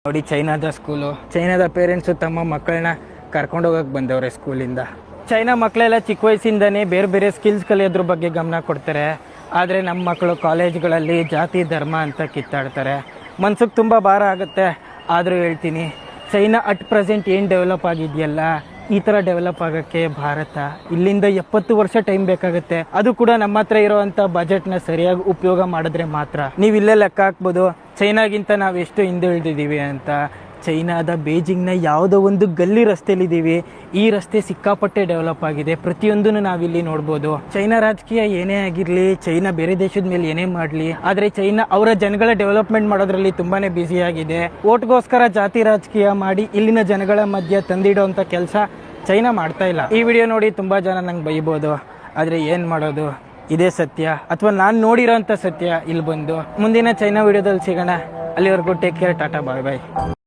ನೋಡಿ ಚೈನಾದ ಸ್ಕೂಲು, ಚೈನಾದ ಪೇರೆಂಟ್ಸು ತಮ್ಮ ಮಕ್ಕಳನ್ನ ಕರ್ಕೊಂಡು ಹೋಗಕ್ಕೆ ಬಂದವ್ರೆ ಸ್ಕೂಲಿಂದ. ಚೈನಾ ಮಕ್ಕಳೆಲ್ಲ ಚಿಕ್ಕ ವಯಸ್ಸಿಂದನೇ ಬೇರೆ ಬೇರೆ ಸ್ಕಿಲ್ಸ್ ಕಲಿಯೋದ್ರ ಬಗ್ಗೆ ಗಮನ ಕೊಡ್ತಾರೆ. ಆದರೆ ನಮ್ಮ ಮಕ್ಕಳು ಕಾಲೇಜ್ಗಳಲ್ಲಿ ಜಾತಿ ಧರ್ಮ ಅಂತ ಕಿತ್ತಾಡ್ತಾರೆ. ಮನ್ಸಿಗೆ ತುಂಬ ಭಾರ ಆಗುತ್ತೆ. ಆದರೂ ಹೇಳ್ತೀನಿ, ಚೈನಾ ಅಟ್ ಪ್ರೆಸೆಂಟ್ ಏನು ಡೆವಲಪ್ ಆಗಿದೆಯಲ್ಲ, ಈ ಥರ ಡೆವಲಪ್ ಆಗೋಕ್ಕೆ ಭಾರತ ಇಲ್ಲಿಂದ 70 ವರ್ಷ ಟೈಮ್ ಬೇಕಾಗುತ್ತೆ. ಅದು ಕೂಡ ನಮ್ಮ ಹತ್ರ ಇರೋವಂಥ ಬಜೆಟ್ನ ಸರಿಯಾಗಿ ಉಪಯೋಗ ಮಾಡಿದ್ರೆ ಮಾತ್ರ. ನೀವು ಇಲ್ಲೇ ಲೆಕ್ಕ ಹಾಕ್ಬೋದು ಚೈನಾಗಿಂತ ನಾವು ಎಷ್ಟು ಹಿಂದೆ ಉಳಿದಿದ್ದೀವಿ ಅಂತ. ಚೈನಾದ ಬೇಜಿಂಗ್ನ ಯಾವುದೋ ಒಂದು ಗಲ್ಲಿ ರಸ್ತೆಯಲ್ಲಿದ್ದೀವಿ. ಈ ರಸ್ತೆ ಸಿಕ್ಕಾಪಟ್ಟೆ ಡೆವಲಪ್ ಆಗಿದೆ. ಪ್ರತಿಯೊಂದನ್ನು ನಾವಿಲ್ಲಿ ನೋಡ್ಬೋದು. ಚೈನಾ ರಾಜಕೀಯ ಏನೇ ಆಗಿರಲಿ, ಚೈನಾ ಬೇರೆ ದೇಶದ ಮೇಲೆ ಏನೇ ಮಾಡಲಿ, ಆದರೆ ಚೈನಾ ಅವರ ಜನಗಳ ಡೆವಲಪ್ಮೆಂಟ್ ಮಾಡೋದ್ರಲ್ಲಿ ತುಂಬಾ ಬ್ಯುಸಿ ಆಗಿದೆ. ಓಟ್ಗೋಸ್ಕರ ಜಾತಿ ರಾಜಕೀಯ ಮಾಡಿ ಇಲ್ಲಿನ ಜನಗಳ ಮಧ್ಯೆ ತಂದಿಡೋಂಥ ಕೆಲಸ ಚೈನಾ ಮಾಡ್ತಾ ಇಲ್ಲ. ಈ ವಿಡಿಯೋ ನೋಡಿ ತುಂಬ ಜನ ನಂಗೆ ಬೈಬೋದು, ಆದರೆ ಏನು ಮಾಡೋದು, ಇದೇ ಸತ್ಯ ಅಥವಾ ನಾನು ನೋಡಿರೋಂಥ ಸತ್ಯ ಇಲ್ಲಿ ಬಂದು. ಮುಂದಿನ ಚೈನಾ ವಿಡಿಯೋದಲ್ಲಿ ಸಿಗೋಣ. ಅಲ್ಲಿವರೆಗೂ ಟೇಕ್ ಕೇರ್, ಟಾಟಾ, ಬಾಯ್ ಬಾಯ್.